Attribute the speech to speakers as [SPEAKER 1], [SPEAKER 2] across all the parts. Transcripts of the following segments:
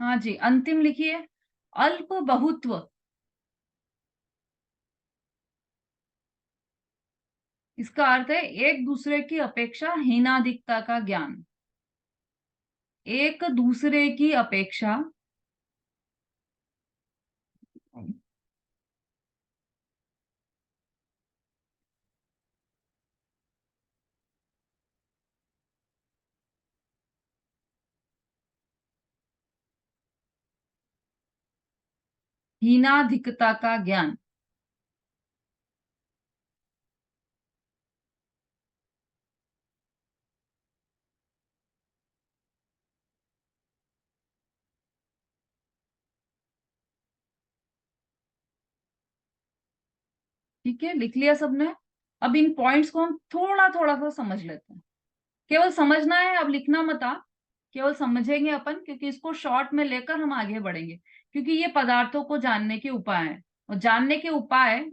[SPEAKER 1] हाँ जी, अंतिम लिखिए। अल्प बहुत्व, इसका अर्थ है एक दूसरे की अपेक्षा हीनाधिकता का ज्ञान। एक दूसरे की अपेक्षा हीनाधिकता का ज्ञान। ठीक है, लिख लिया सबने। अब इन पॉइंट्स को हम थोड़ा थोड़ा सा समझ लेते हैं। केवल समझना है, अब लिखना मत आप। केवल समझेंगे अपन, क्योंकि इसको शॉर्ट में लेकर हम आगे बढ़ेंगे। क्योंकि ये पदार्थों को जानने के उपाय हैं, और जानने के उपाय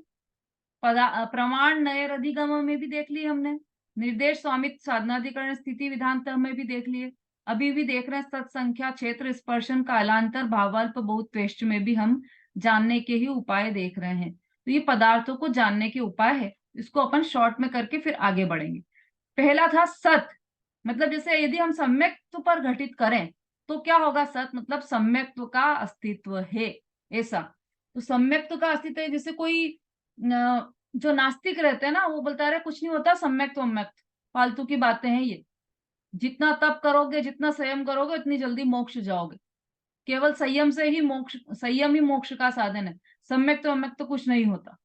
[SPEAKER 1] प्रमाण नए अधिगम में भी देख लिए हमने। निर्देश स्वामित्व साधनाधिकरण स्थिति विधानत में भी देख लिए। अभी भी देख रहे हैं सत्संख्या क्षेत्र स्पर्शन कालांतर भावाल्प बहुत में भी हम जानने के ही उपाय देख रहे हैं। तो ये पदार्थों को जानने के उपाय है। इसको अपन शॉर्ट में करके फिर आगे बढ़ेंगे। पहला था सत, मतलब जैसे यदि हम सम्यक्त्व पर घटित करें तो क्या होगा। सत मतलब सम्यक्त्व का अस्तित्व है, ऐसा। तो सम्यक्त्व का अस्तित्व है, जैसे कोई जो नास्तिक रहते हैं ना, वो बोलता है कुछ नहीं होता, सम्यक्त्व सम्यक्त्व फालतू की बातें हैं ये। जितना तप करोगे, जितना संयम करोगे, उतनी जल्दी मोक्ष जाओगे। केवल संयम से ही मोक्ष, संयम ही मोक्ष का साधन है। सम्यक्त्व सम्यक्त्व कुछ नहीं होता,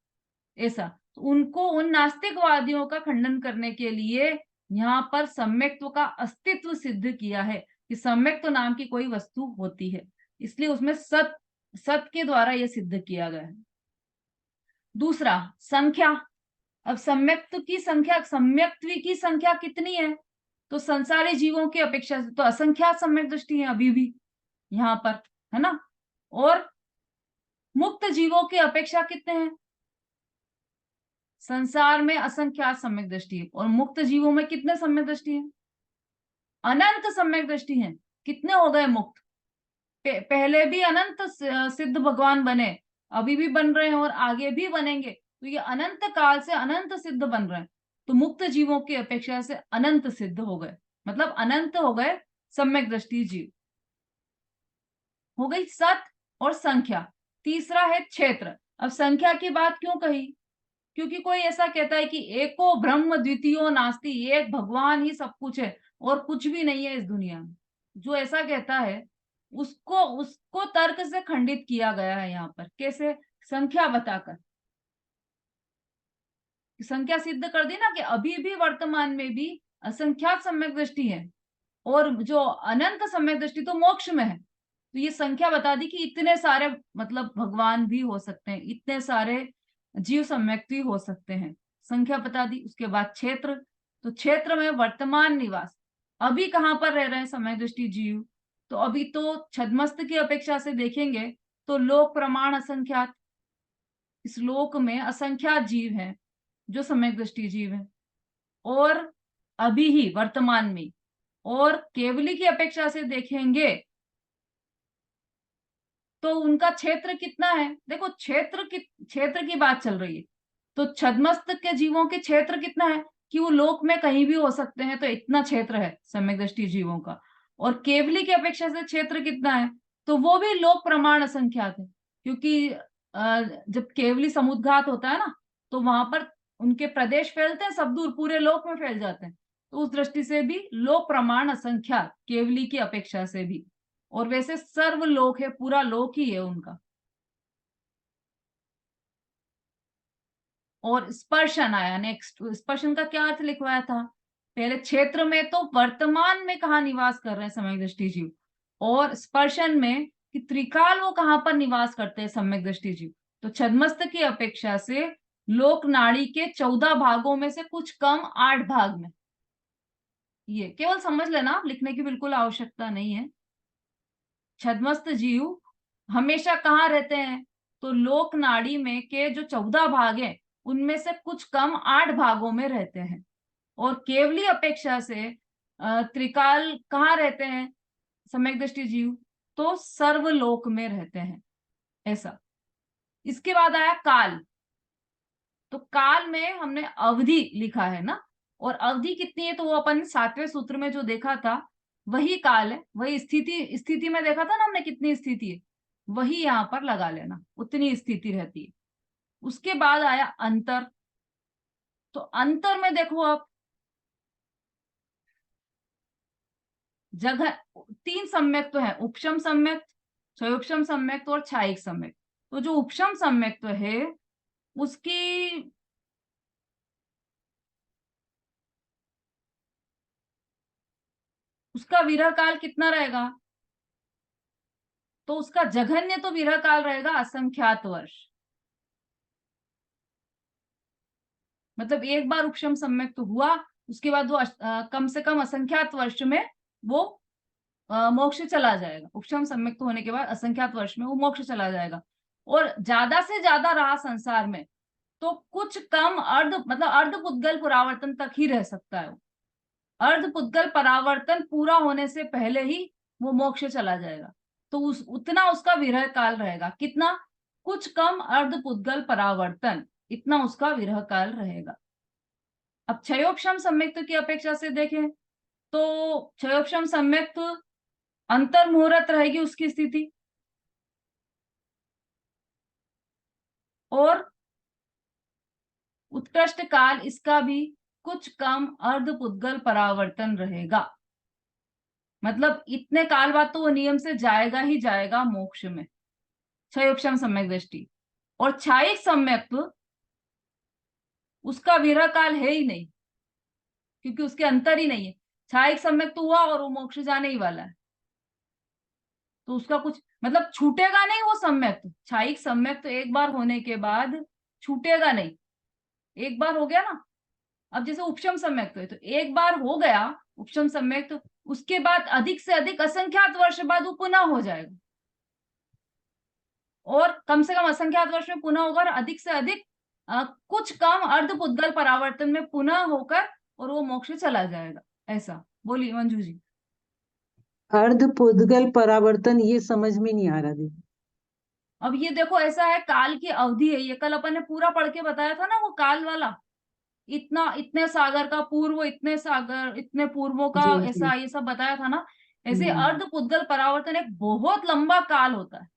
[SPEAKER 1] ऐसा। तो उनको, उन नास्तिकवादियों का खंडन करने के लिए यहाँ पर सम्यक्त्व का अस्तित्व सिद्ध किया है कि सम्यक्त्व नाम की कोई वस्तु होती है। इसलिए उसमें सत, सत के द्वारा यह सिद्ध किया गया है। दूसरा, संख्या। अब सम्यक्त्व की संख्या, सम्यक्त्वी की संख्या कितनी है, तो संसारी जीवों की अपेक्षा से तो असंख्यात सम्यक दृष्टि है अभी भी यहाँ पर, है ना। और मुक्त जीवों की अपेक्षा कितने हैं, संसार में असंख्यात सम्यक दृष्टि है। और मुक्त जीवों में कितने सम्यक दृष्टि है, अनंत सम्यक दृष्टि है। कितने हो गए मुक्त, पहले भी अनंत सिद्ध भगवान बने, अभी भी बन रहे हैं और आगे भी बनेंगे। तो ये अनंत काल से अनंत सिद्ध बन रहे हैं। तो मुक्त जीवों की अपेक्षा से अनंत सिद्ध हो गए, मतलब अनंत हो गए सम्यक दृष्टि जीव। हो गई सत और संख्या। तीसरा है क्षेत्र। अब संख्या की बात क्यों कही, क्योंकि कोई ऐसा कहता है कि एको ब्रह्म द्वितीयो नास्ति, एक भगवान ही सब कुछ है और कुछ भी नहीं है इस दुनिया में। जो ऐसा कहता है उसको उसको तर्क से खंडित किया गया है यहाँ पर। कैसे, संख्या बताकर। संख्या सिद्ध कर दी ना कि अभी भी वर्तमान में भी असंख्यात सम्यक दृष्टि है, और जो अनंत सम्यक दृष्टि तो मोक्ष में है। तो ये संख्या बता दी कि इतने सारे मतलब भगवान भी हो सकते हैं, इतने सारे जीव सम्यक भी हो सकते हैं, संख्या बता दी। उसके बाद क्षेत्र, तो क्षेत्र में वर्तमान निवास, अभी कहाँ पर रह रहे हैं समय दृष्टि जीव। तो अभी तो छद्मस्त की अपेक्षा से देखेंगे तो लोक प्रमाण असंख्यात, इस लोक में असंख्यात जीव हैं जो समय दृष्टि जीव है। और अभी ही वर्तमान में, और केवली की अपेक्षा से देखेंगे तो उनका क्षेत्र कितना है। देखो क्षेत्र की बात चल रही है, तो छद्मस्त के जीवों के क्षेत्र कितना है कि वो लोक में कहीं भी हो सकते हैं, तो इतना क्षेत्र है सम्यक दृष्टि जीवों का। और केवली की अपेक्षा से क्षेत्र कितना है, तो वो भी लोक प्रमाण असंख्यात है। क्योंकि जब केवली समुद्घात होता है ना, तो वहां पर उनके प्रदेश फैलते हैं, सब दूर पूरे लोक में फैल जाते हैं। तो उस दृष्टि से भी लोक प्रमाण असंख्यात, केवली की अपेक्षा से भी। और वैसे सर्व लोक है, पूरा लोक ही है उनका। और स्पर्शन आया नेक्स्ट। स्पर्शन का क्या अर्थ लिखवाया था, पहले क्षेत्र में तो वर्तमान में कहा निवास कर रहे हैं सम्यक दृष्टि जीव, और स्पर्शन में कि त्रिकाल वो कहां पर निवास करते हैं सम्यक दृष्टि जीव। तो छद्मस्त की अपेक्षा से लोक नाड़ी के 14 भागों में से कुछ कम 8 भाग में। ये केवल समझ लेना, आप लिखने की बिल्कुल आवश्यकता नहीं है। छद्मस्त जीव हमेशा कहाँ रहते हैं, तो लोक नाड़ी में के जो 14 भाग हैं उनमें से कुछ कम 8 भागों में रहते हैं। और केवली अपेक्षा से त्रिकाल कहाँ रहते हैं सम्यक दृष्टि जीव, तो सर्वलोक में रहते हैं, ऐसा। इसके बाद आया काल। तो काल में हमने अवधि लिखा है ना, और अवधि कितनी है तो वो अपन 7वें सूत्र में जो देखा था वही काल है, वही स्थिति, स्थिति में देखा था ना हमने कितनी स्थिति है, वही यहां पर लगा लेना, उतनी स्थिति रहती है। उसके बाद आया अंतर। तो अंतर में देखो आप, जगह, 3 सम्यक्त है, उपशम सम्यक्त, क्षयोपशम सम्यक्त और छायिक सम्यक्त। तो जो उपशम सम्यक्त है उसकी उसका विरह काल कितना रहेगा, तो उसका जघन्य तो विरह काल रहेगा असंख्यात वर्ष। मतलब एक बार उपशम सम्यक्त तो हुआ, उसके बाद वो कम से कम असंख्यात वर्ष में वो मोक्ष चला जाएगा। उपशम सम्यक्त होने के बाद असंख्यात वर्ष में वो मोक्ष चला जाएगा। और ज्यादा से ज्यादा रहा संसार में तो कुछ कम अर्ध, मतलब अर्ध पुद्गल परावर्तन तक ही रह सकता है। अर्ध पुद्गल परावर्तन पूरा होने से पहले ही वो मोक्ष चला जाएगा। तो उतना उसका विरह काल रहेगा, कितना, कुछ कम अर्ध पुद्गल परावर्तन, इतना उसका विरह काल रहेगा। अब क्षयोपशम सम्यक्त की अपेक्षा से देखें तो क्षयोपशम सम्यक्त अंतर मुहूर्त रहेगी उसकी स्थिति, और उत्कृष्ट काल इसका भी कुछ कम अर्ध पुद्गल परावर्तन रहेगा। मतलब इतने काल बाद तो वो नियम से जाएगा ही जाएगा मोक्ष में, क्षयोपशम सम्यक दृष्टि। और छायिक सम्यक उसका विरह काल है ही नहीं, क्योंकि उसके अंतर ही नहीं है। छायिक सम्यक तो हुआ और वो मोक्ष जाने ही वाला है, तो उसका कुछ मतलब छूटेगा नहीं वो सम्यक। छायिक सम्यक तो एक बार होने के बाद छूटेगा नहीं, एक बार हो गया ना। अब जैसे उपशम सम्यक तो है, तो एक बार हो गया उपशम सम्यक, तो उसके बाद अधिक से अधिक असंख्यात वर्ष बाद वो पुनः हो जाएगा, और कम से कम असंख्यात वर्ष में पुनः होगा, और अधिक से अधिक कुछ कम अर्ध पुद्गल परावर्तन में पुनः होकर और वो मोक्ष चला जाएगा, ऐसा। बोलिए मंजू जी।
[SPEAKER 2] अर्ध पुद्गल परावर्तन, ये समझ में नहीं आ रहा दीदी।
[SPEAKER 1] अब ये देखो ऐसा है, काल की अवधि है, ये कल अपन ने पूरा पढ़ के बताया था ना वो काल वाला, इतना, इतने सागर का पूर्व, इतने सागर, इतने पूर्वों का,
[SPEAKER 2] जी जी।
[SPEAKER 1] ऐसा ये सब बताया था ना। ऐसे
[SPEAKER 2] हम्म।
[SPEAKER 1] अर्ध पुद्गल परावर्तन एक बहुत लंबा काल होता है,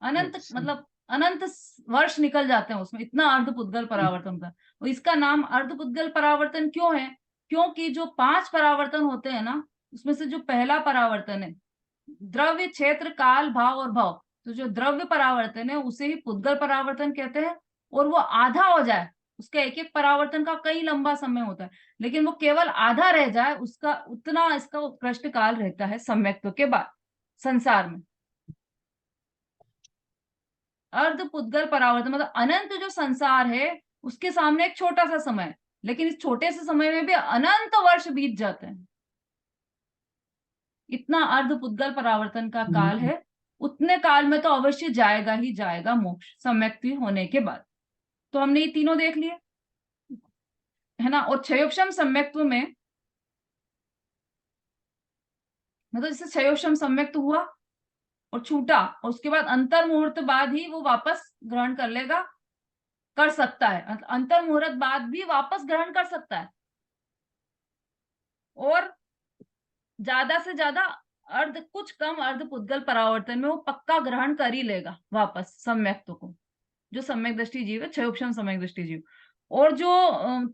[SPEAKER 1] अनंत,
[SPEAKER 2] अच्छा।
[SPEAKER 1] मतलब अनंत वर्ष निकल जाते हैं उसमें, इतना अर्ध पुद्गल परावर्तन होता है। और इसका नाम अर्ध पुद्गल परावर्तन क्यों है, क्योंकि जो 5 परावर्तन होते हैं ना, उसमें से जो पहला परावर्तन है द्रव्य, क्षेत्र, काल, भाव और भव, तो जो द्रव्य परावर्तन है उसे ही पुद्गल परावर्तन कहते हैं। और वो आधा हो जाए, उसका एक एक परावर्तन का कई लंबा समय होता है, लेकिन वो केवल आधा रह जाए, उसका उतना इसका उत्कृष्ट काल रहता है सम्यक्त्व के बाद संसार में। अर्ध पुद्गल परावर्तन मतलब अनंत जो संसार है उसके सामने एक छोटा सा समय है, लेकिन इस छोटे से समय में भी अनंत वर्ष बीत जाते हैं, इतना अर्ध पुद्गल परावर्तन का काल
[SPEAKER 2] हम्म।
[SPEAKER 1] है। उतने काल में तो अवश्य जाएगा ही जाएगा मोक्ष सम्यक्ति होने के बाद। तो हमने ये तीनों देख लिए, है ना। और क्षयोपशम सम्यक्त्व में, मतलब जैसे क्षयोपशम सम्यक्त हुआ और छूटा, और उसके बाद अंतर मुहूर्त बाद ही वो वापस ग्रहण कर लेगा, कर सकता है, अंतर मुहूर्त बाद भी वापस ग्रहण कर सकता है, और ज्यादा से ज्यादा अर्ध, कुछ कम अर्ध पुद्गल परावर्तन में वो पक्का ग्रहण कर ही लेगा वापस सम्यक्त को, जो सम्यक दृष्टि जीव है, क्षयोपशम सम्यक दृष्टि जीव। और जो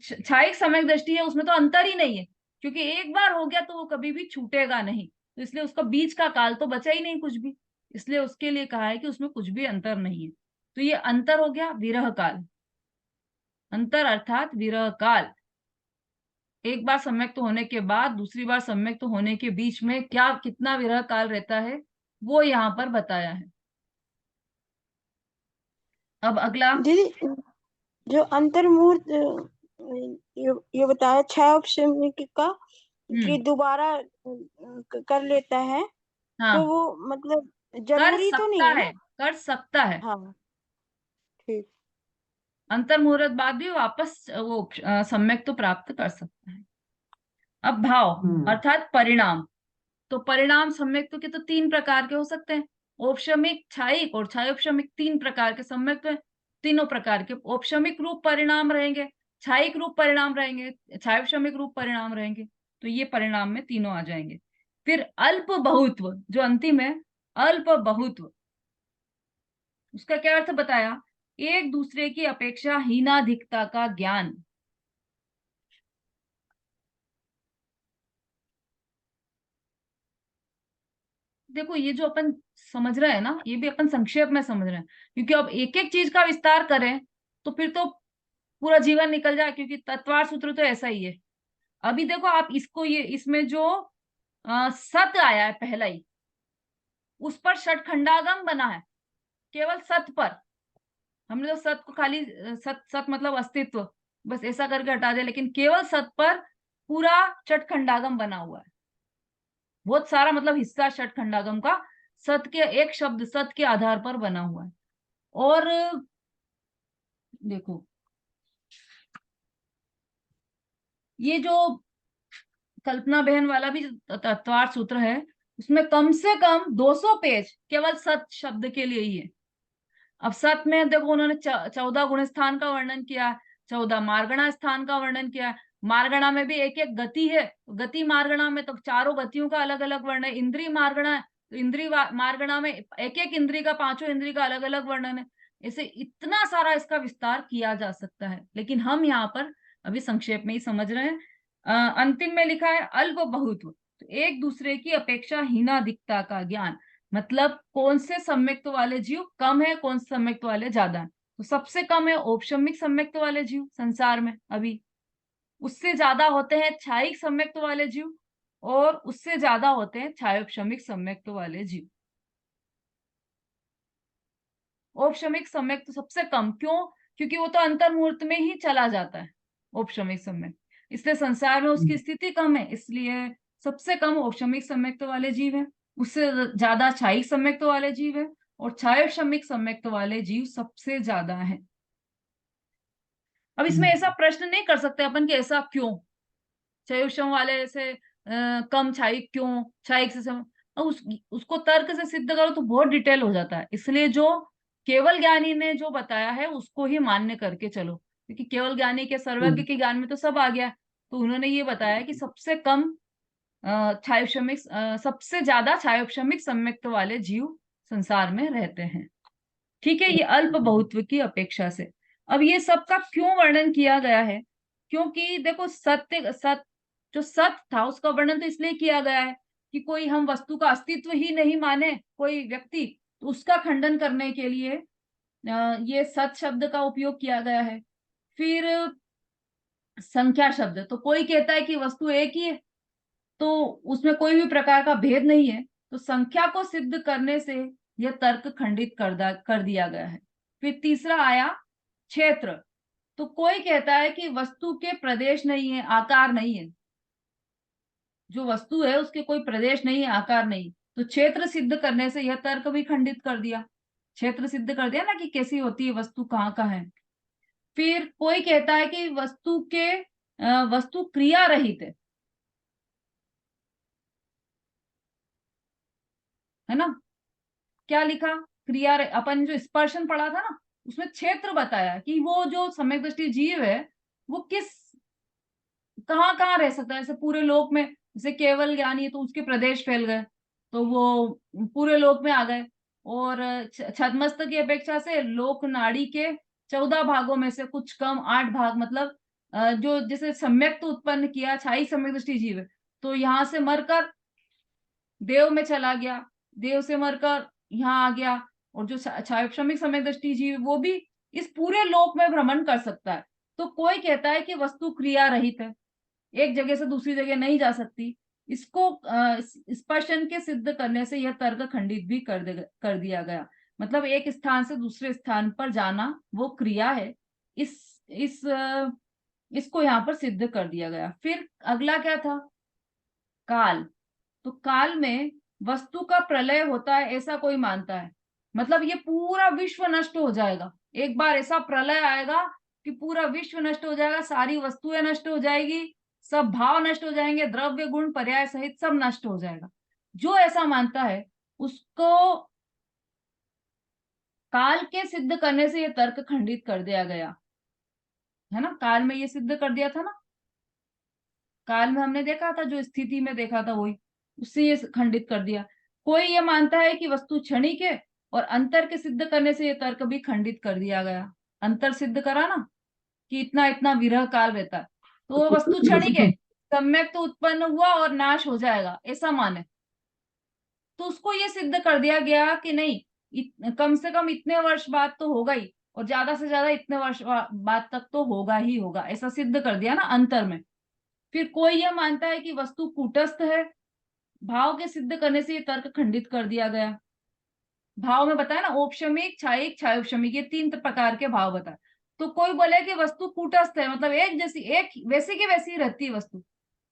[SPEAKER 1] छायिक सम्यक दृष्टि है उसमें तो अंतर ही नहीं है, क्योंकि एक बार हो गया तो वो कभी भी छूटेगा नहीं, तो इसलिए उसका बीच का काल तो बचा ही नहीं कुछ भी, इसलिए उसके लिए कहा है कि उसमें कुछ भी अंतर नहीं है। तो ये अंतर हो गया विरह काल, अंतर अर्थात विरह काल। एक बार सम्यक्त होने के बाद दूसरी बार सम्यक्त होने के बीच में क्या, कितना विरह काल रहता है वो यहाँ पर बताया है। अब अगला।
[SPEAKER 3] दीदी, जो अंतर्मुहूर्त ये बताया छह ऑप्शन का कि
[SPEAKER 1] हम्म।
[SPEAKER 3] दोबारा कर लेता है, तो
[SPEAKER 1] हाँ,
[SPEAKER 3] वो मतलब
[SPEAKER 1] कर
[SPEAKER 3] जरूरी तो
[SPEAKER 1] सकता
[SPEAKER 3] नहीं है
[SPEAKER 1] है,
[SPEAKER 3] ना?
[SPEAKER 1] कर सकता है।
[SPEAKER 3] हाँ, ठीक।
[SPEAKER 1] अंतर मुहूर्त बाद भी वापस वो सम्यक तो प्राप्त कर सकता है। अब भाव
[SPEAKER 2] हम्म।
[SPEAKER 1] अर्थात परिणाम, तो परिणाम सम्यक्त्व के तो 3 प्रकार के हो सकते हैं, औपशमिक, क्षायिक और क्षायोपशमिक। 3 प्रकार के सम्यक्त्व हैं। तीनों प्रकार के औपशमिक रूप परिणाम रहेंगे, क्षायिक रूप परिणाम रहेंगे, क्षायोपशमिक रूप परिणाम रहेंगे। तो ये परिणाम में तीनों आ जाएंगे। फिर अल्प बहुत्व जो अंतिम है, अल्प बहुत्व, उसका क्या अर्थ बताया? एक दूसरे की अपेक्षा हीनाधिकता का ज्ञान। देखो ये जो अपन समझ रहे हैं ना, ये भी अपन संक्षेप में समझ रहे हैं, क्योंकि अब एक एक चीज का विस्तार करें तो फिर तो पूरा जीवन निकल जाए, क्योंकि तत्वार सूत्र तो ऐसा ही है। अभी देखो आप इसको, ये इसमें जो सत आया है पहला ही, उस पर षटखंडागम बना है, केवल सत पर। हमने तो सत को खाली सत सत मतलब अस्तित्व बस ऐसा करके हटा दिया, लेकिन केवल सत पर पूरा षटखंडागम बना हुआ है। बहुत सारा मतलब हिस्सा षटखंडागम का सत के, एक शब्द सत के आधार पर बना हुआ है। और देखो ये जो कल्पना बहन वाला भी तत्वार सूत्र है, उसमें कम से कम 200 पेज केवल सत शब्द के लिए ही है। अब सत में देखो उन्होंने 14 गुण स्थान का वर्णन किया, 14 मार्गणा स्थान का वर्णन किया। मार्गणा में भी एक एक गति है, गति मार्गणा में तो चारों गतियों का अलग अलग वर्णन है। इंद्रिय मार्गणा है तो इंद्रिय मार्गणा में एक एक इंद्रिय का, पांचों इंद्रिय का अलग अलग वर्णन है। इसे इतना सारा इसका विस्तार किया जा सकता है, लेकिन हम यहाँ पर अभी संक्षेप में ही समझ रहे हैं। अंतिम में लिखा है अल्प बहुत्व, तो एक दूसरे की अपेक्षा हीनाधिकता का ज्ञान, मतलब कौन से सम्यक्त्व वाले जीव कम है, कौन से सम्यक्त्व वाले ज्यादा है। तो सबसे कम है औपशमिक सम्यक्त्व वाले जीव संसार में अभी, उससे ज्यादा होते हैं क्षायिक सम्यक्त्व वाले जीव, और उससे ज्यादा होते हैं क्षायोपशमिक सम्यक्त्व वाले जीव। औपशमिक सम्यक्त्व सबसे कम, क्यों? क्योंकि वो तो अंतर्मुहूर्त में ही चला जाता है औपशमिक सम्यक, इसलिए संसार में उसकी स्थिति कम है, इसलिए सबसे कम औपशमिक सम्यक्त्व वाले जीव है। उससे ज्यादा क्षायिक सम्यक्त्व वाले जीव है, और क्षायोपशमिक सम्यक्त्व वाले जीव सबसे ज्यादा है। अब इसमें ऐसा प्रश्न नहीं कर सकते अपन कि ऐसा क्यों, क्षयोपशम वाले से कम क्षायिक क्यों, क्षायिक से उसको तर्क से सिद्ध करो तो बहुत डिटेल हो जाता है। इसलिए जो केवल ज्ञानी ने जो बताया है उसको ही मान्य करके चलो, क्योंकि केवल ज्ञानी के सर्वज्ञ के ज्ञान में तो सब आ गया। तो उन्होंने ये बताया कि सबसे कम क्षायोपशमिक, सबसे ज्यादा क्षायोपशमिक सम्यक्त्व वाले जीव संसार में रहते हैं। ठीक है, ये अल्प बहुत्व की अपेक्षा से। अब ये सबका क्यों वर्णन किया गया है? क्योंकि देखो जो सत था उसका वर्णन तो इसलिए किया गया है कि कोई हम वस्तु का अस्तित्व ही नहीं माने कोई व्यक्ति, तो उसका खंडन करने के लिए ये सत शब्द का उपयोग किया गया है। फिर संख्या शब्द, तो कोई कहता है कि वस्तु एक ही है तो उसमें कोई भी प्रकार का भेद नहीं है, तो संख्या को सिद्ध करने से यह तर्क खंडित कर दिया गया है। फिर तीसरा आया क्षेत्र, तो कोई कहता है कि वस्तु के प्रदेश नहीं है, आकार नहीं है, जो वस्तु है उसके कोई प्रदेश नहीं है, आकार नहीं, तो क्षेत्र सिद्ध करने से यह तर्क भी खंडित कर दिया। क्षेत्र सिद्ध कर दिया ना कि कैसी होती है वस्तु, कहाँ का है। फिर कोई कहता है कि वस्तु क्रिया रहित है ना। क्या लिखा? क्रिया अपन जो स्पर्शन पढ़ा था ना, उसमें क्षेत्र बताया कि वो जो सम्यक दृष्टि जीव है वो कहाँ कहाँ रह सकता है। जैसे पूरे लोक में, जैसे केवल ज्ञानी है तो उसके प्रदेश फैल गए, तो वो पूरे लोक में आ गए। और छद्मस्त की अपेक्षा से लोक नाड़ी के 14 भागों में से कुछ कम 8 भाग, मतलब जो जैसे सम्यक तो उत्पन्न किया, छाई सम्यक दृष्टि जीव है, तो यहाँ से मरकर देव में चला गया, देव से मरकर यहाँ आ गया। और जो क्षायोपशमिक सम्यक दृष्टि जीव वो भी इस पूरे लोक में भ्रमण कर सकता है। तो कोई कहता है कि वस्तु क्रिया रहित है, एक जगह से दूसरी जगह नहीं जा सकती। इसको स्पर्शन के सिद्ध करने से यह तर्क खंडित भी कर दिया गया, मतलब एक स्थान से दूसरे स्थान पर जाना वो क्रिया है, इसको यहाँ पर सिद्ध कर दिया गया। फिर अगला क्या था? काल, तो काल में वस्तु का प्रलय होता है ऐसा कोई मानता है, मतलब ये पूरा विश्व नष्ट हो जाएगा, एक बार ऐसा प्रलय आएगा कि पूरा विश्व नष्ट हो जाएगा, सारी वस्तुएं नष्ट हो जाएगी, सब भाव नष्ट हो जाएंगे, द्रव्य गुण पर्याय सहित सब नष्ट हो जाएगा। जो ऐसा मानता है उसको काल के सिद्ध करने से ये तर्क खंडित कर दिया गया है ना। काल में ये सिद्ध कर दिया था ना, काल में हमने देखा था, जो स्थिति में देखा था वही, उससे ये खंडित कर दिया। कोई ये मानता है कि वस्तु क्षणिक है, और अंतर के सिद्ध करने से ये तर्क भी खंडित कर दिया गया। अंतर सिद्ध करा ना कि इतना इतना विरह काल रहता है, तो वो वस्तु क्षणिक है, सम्यक तो उत्पन्न हुआ और नाश हो जाएगा ऐसा माने, तो उसको ये सिद्ध कर दिया गया कि नहीं, कम से कम इतने वर्ष बाद तो होगा ही, और ज्यादा से ज्यादा इतने वर्ष बाद तक तो होगा ही होगा, ऐसा सिद्ध कर दिया ना अंतर में। फिर कोई यह मानता है कि वस्तु कूटस्थ है, भाव के सिद्ध करने से ये तर्क खंडित कर दिया गया। भाव में बताया ना, औपशमिक, छायिक, छायोपशमिक, ये 3 प्रकार के भाव बताए। तो कोई बोले कि वस्तु कूटस्थ है, मतलब एक जैसी, एक वैसी की वैसी रहती है वस्तु,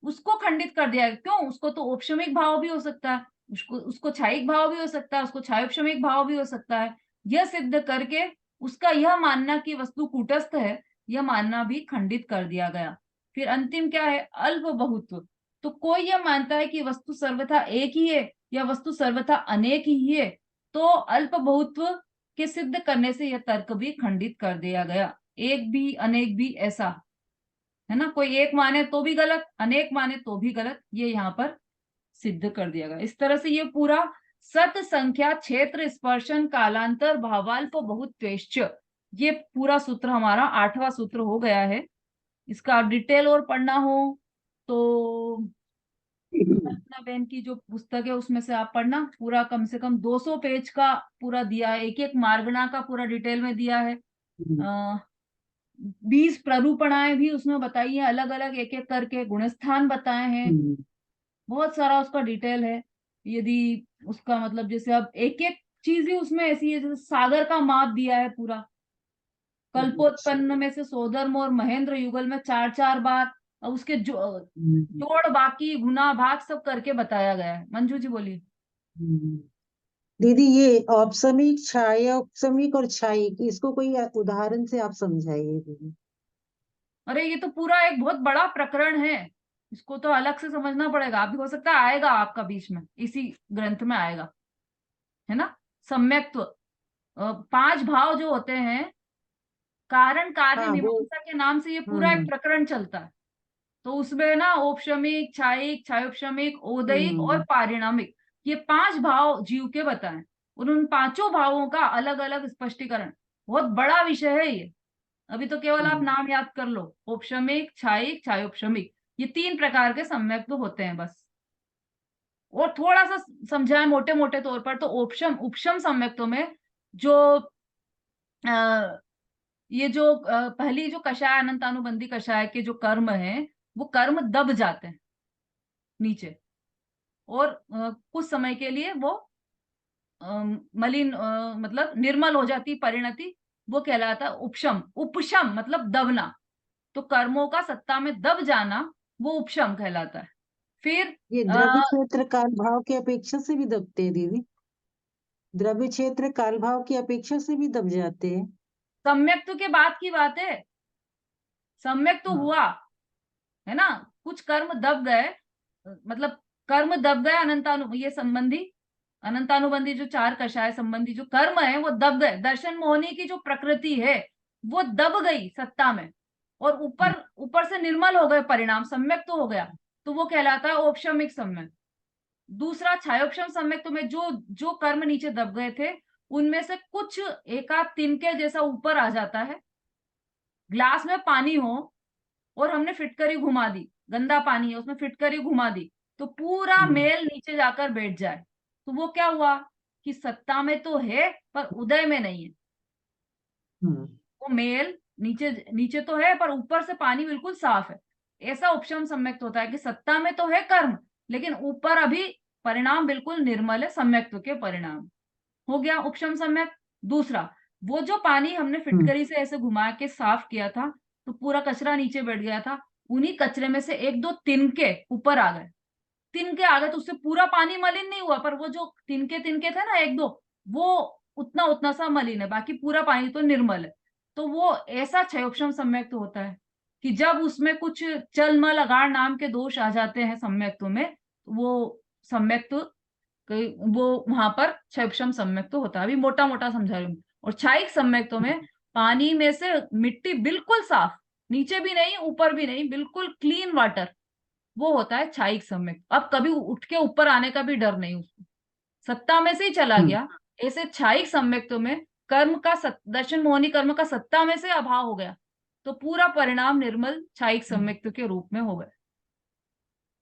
[SPEAKER 1] उसको खंडित कर दिया। क्यों? उसको तो औपशमिक भाव भी हो सकता है, उसको छायिक भाव भी हो सकता है, उसको छायोपशमिक भाव भी हो सकता है। यह सिद्ध करके उसका यह मानना कि वस्तु कूटस्थ है, यह मानना भी खंडित कर दिया गया। फिर अंतिम क्या है? अल्प बहुत्व। तो कोई यह मानता है कि वस्तु सर्वथा एक ही है, या वस्तु सर्वथा अनेक ही है, तो अल्प बहुत्व के सिद्ध करने से यह तर्क भी खंडित कर दिया गया। एक भी अनेक भी ऐसा है ना, कोई एक माने तो भी गलत, अनेक माने तो भी गलत, ये यहाँ पर सिद्ध कर दिया गया। इस तरह से ये पूरा सत संख्या क्षेत्र स्पर्शन कालांतर भावाल्प बहुत्वेश्च, ये पूरा सूत्र हमारा 8वां सूत्र हो गया है। इसका डिटेल और पढ़ना हो तो कल्पना बेन की जो पुस्तक है उसमें से आप पढ़ना, पूरा कम से कम 200 पेज का पूरा दिया है, एक एक मार्गना का पूरा डिटेल में दिया है। 20 प्ररूपणाएं भी उसमें बताई है, अलग अलग एक एक करके गुणस्थान बताए हैं, बहुत सारा उसका डिटेल है। यदि उसका मतलब जैसे अब एक एक चीज ही उसमें ऐसी है, जैसे सागर का माप दिया है पूरा, कल्पोत्पन्न में से सोधर्म और महेंद्र युगल में 4 4 बार, और उसके जोड़ बाकी गुना भाग सब करके बताया गया है। मंजू जी बोलिए।
[SPEAKER 2] दीदी, ये औपसमिक, छायोपसमिक और छायिक, इसको कोई उदाहरण से आप समझाइए दीदी।
[SPEAKER 1] अरे ये तो पूरा एक बहुत बड़ा प्रकरण है, इसको तो अलग से समझना पड़ेगा। अभी हो सकता है आएगा आपका बीच में, इसी ग्रंथ में आएगा, है ना। सम्यक्त्व, 5 भाव जो होते हैं, कारण कार्य
[SPEAKER 2] हाँ वो।
[SPEAKER 1] मीमांसा के नाम से ये पूरा एक
[SPEAKER 2] हम्म
[SPEAKER 1] प्रकरण चलता है। तो उसमें ना औपशमिक, छायिक, छायोपशमिक, औदयिक और
[SPEAKER 2] हम्म
[SPEAKER 1] पारिणामिक, ये 5 भाव जीव के बताएं, और उन 5 भावों का अलग अलग स्पष्टीकरण। बहुत बड़ा विषय है ये। अभी तो केवल आप
[SPEAKER 2] हम्म
[SPEAKER 1] नाम याद कर लो, औपशमिक, छायिक, छायोपशमिक, ये 3 प्रकार के सम्यक तो होते हैं बस। और थोड़ा सा समझाएं मोटे मोटे तौर पर, तो उपशम उपशम सम्यक्तों में जो ये जो पहली जो कषाय अनंतानुबंधी कषाय के जो कर्म है, वो कर्म दब जाते हैं नीचे, और कुछ समय के लिए वो मलिन, मतलब निर्मल हो जाती परिणति, वो कहलाता है उपशम। उपशम मतलब दबना, तो कर्मों का सत्ता में दब जाना, वो उपशम कहलाता है। फिर
[SPEAKER 2] ये द्रव्य क्षेत्र काल भाव की अपेक्षा से भी दबते हैं दीदी? द्रव्य क्षेत्र काल भाव की अपेक्षा से भी दब जाते हैं?
[SPEAKER 1] सम्यक्त्व के बाद की बात है, सम्यक तो
[SPEAKER 2] हाँ।
[SPEAKER 1] हुआ है ना, कुछ कर्म दब गए, मतलब कर्म दब गए, ये संबंधी अनंतानुबंधी जो 4 कषाय संबंधी जो कर्म है वो दब गए, दर्शन मोहनी की जो प्रकृति है वो दब गई सत्ता में, और ऊपर ऊपर से निर्मल हो गए परिणाम, सम्यक तो हो गया, तो वो कहलाता है औपशमिक सम्यक। दूसरा छायोपशम सम्यक, तो में जो जो कर्म नीचे दब गए थे उनमें से कुछ एकाध तिनके जैसा ऊपर आ जाता है। ग्लास में पानी हो और हमने फिटकरी घुमा दी, गंदा पानी है उसमें फिटकरी घुमा दी, तो पूरा
[SPEAKER 2] हम्म
[SPEAKER 1] मेल नीचे जाकर बैठ जाए, तो वो क्या हुआ कि सत्ता में तो है पर उदय में नहीं है।
[SPEAKER 2] हम्म
[SPEAKER 1] वो मेल नीचे नीचे तो है पर ऊपर से पानी बिल्कुल साफ है। ऐसा उपशम सम्यक्त होता है कि सत्ता में तो है कर्म, लेकिन ऊपर अभी परिणाम बिल्कुल निर्मल है, सम्यक्त्व के परिणाम। हो गया उपशम सम्यक। दूसरा, वो जो पानी हमने
[SPEAKER 2] हम्म
[SPEAKER 1] फिटकरी से ऐसे घुमा के साफ किया था, तो पूरा कचरा नीचे बैठ गया था, उन्हीं कचरे में से एक दो तिनके ऊपर आ गए। तिनके आ गए तो उससे पूरा पानी मलिन नहीं हुआ, पर वो जो तिनके तिनके थे ना एक दो, वो उतना उतना सा मलिन है, बाकी पूरा पानी तो निर्मल है। तो वो ऐसा क्षयोक्षम सम्यक्त होता है कि जब उसमें कुछ चल मल अगाड़ नाम के दोष आ जाते हैं सम्यक्तों में, वो सम्यक्त वो वहां पर क्षयक्षम सम्यक तो होता है। अभी मोटा मोटा समझा रही हूँ। और क्षायिक सम्यक तो में पानी में से मिट्टी बिल्कुल साफ, नीचे भी नहीं ऊपर भी नहीं, बिल्कुल क्लीन वाटर, वो होता है क्षायिक सम्यक। अब कभी उठ के ऊपर आने का भी डर नहीं उसको, सत्ता में से ही चला गया। ऐसे क्षायिक सम्यक्तों में कर्म का दर्शन मोहनी कर्म का सत्ता में से अभाव हो गया, तो पूरा परिणाम निर्मल क्षायिक सम्यक्त के रूप में हो गया।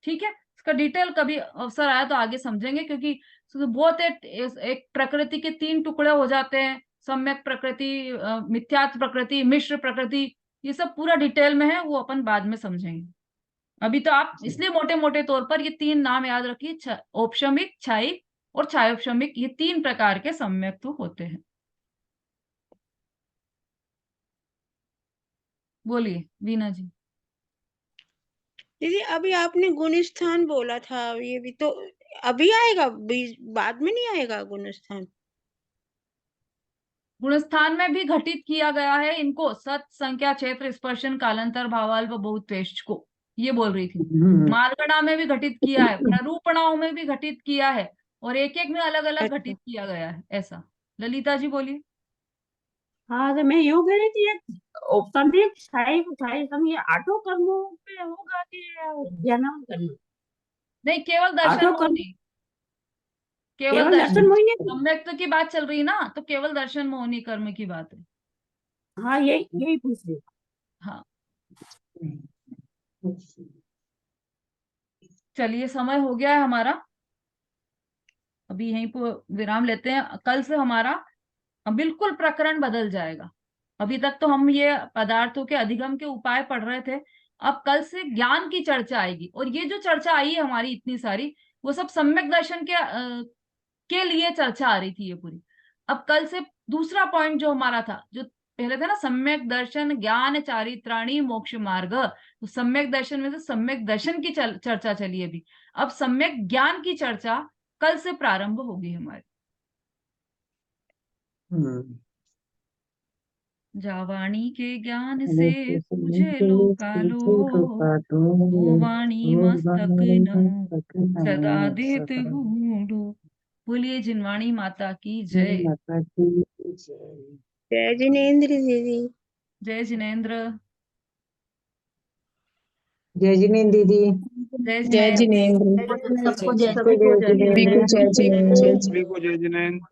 [SPEAKER 1] ठीक है, इसका डिटेल कभी अवसर आया तो आगे समझेंगे, क्योंकि बहुत एक प्रकृति के 3 टुकड़े हो जाते हैं, सम्यक प्रकृति, मिथ्यात्व प्रकृति, मिश्र प्रकृति, ये सब पूरा डिटेल में है, वो अपन बाद में समझेंगे। अभी तो आप इसलिए मोटे मोटे तौर पर ये 3 नाम याद रखिए, औपशमिक, क्षायिक और क्षायोपशमिक, ये 3 प्रकार के सम्यक्त होते हैं। बोलिए वीना जी।
[SPEAKER 3] दीदी अभी आपने गुण स्थान बोला था, ये भी तो अभी आएगा, बाद में नहीं आएगा गुण स्थान?
[SPEAKER 1] गुणस्थान में भी घटित किया गया है इनको, सत, संख्या, क्षेत्र, स्पर्शन, कालांतर, भावाल व बहुतेष्ट को, ये बोल रही थी। मार्गणा में भी घटित किया है, प्ररूपणाओं में भी घटित किया है, और एक एक में अलग अलग
[SPEAKER 3] अच्छा।
[SPEAKER 1] घटित किया गया है ऐसा। ललिता जी बोलिए।
[SPEAKER 4] हाँ, तो मैं यूं कह रही थी, औपसमिक, क्षायिक, ये आठों कर्मों पे होगा कि जन्म कर्म?
[SPEAKER 1] नहीं, केवल दर्शन
[SPEAKER 4] आठों कर्म
[SPEAKER 1] मोहिनी, केवल
[SPEAKER 4] केवल दर्शन
[SPEAKER 1] दर्शन
[SPEAKER 4] मोहिनी?
[SPEAKER 1] सम्यक्त की बात चल रही ना, तो केवल दर्शन मोहिनी कर्म की बात है।
[SPEAKER 4] हाँ, यही पूछ रही।
[SPEAKER 1] हाँ, चलिए समय हो गया है हमारा, अभी यहीं पर विराम लेते हैं। कल से हमारा बिल्कुल प्रकरण बदल जाएगा। अभी तक तो हम ये पदार्थों के अधिगम के उपाय पढ़ रहे थे, अब कल से ज्ञान की चर्चा आएगी। और ये जो चर्चा आई है हमारी इतनी सारी, वो सब सम्यक दर्शन के लिए चर्चा आ रही थी ये पूरी। अब कल से दूसरा पॉइंट जो हमारा था, जो पहले था ना, सम्यक दर्शन ज्ञान चारित्राणी मोक्ष मार्ग, तो सम्यक दर्शन में से सम्यक दर्शन की चर्चा चली अभी। अब सम्यक ज्ञान की चर्चा कल से प्रारंभ होगी हमारी। जावाणी के ज्ञान से पूजे लोकालो, वो वाणी मस्तक न सदा देत हूँ। बोलिए जिनवाणी माता की जय।
[SPEAKER 3] जय जिनेन्द्र दीदी।
[SPEAKER 1] जय जिनेन्द्र।
[SPEAKER 2] जय जिनेन्द्र दीदी।
[SPEAKER 1] जय
[SPEAKER 5] जय
[SPEAKER 1] जिनेन्द्र।
[SPEAKER 5] जिनेन्द्र।
[SPEAKER 2] सबको जय जिनेन्द्र।
[SPEAKER 5] सभी को जय जिनेन्द्र।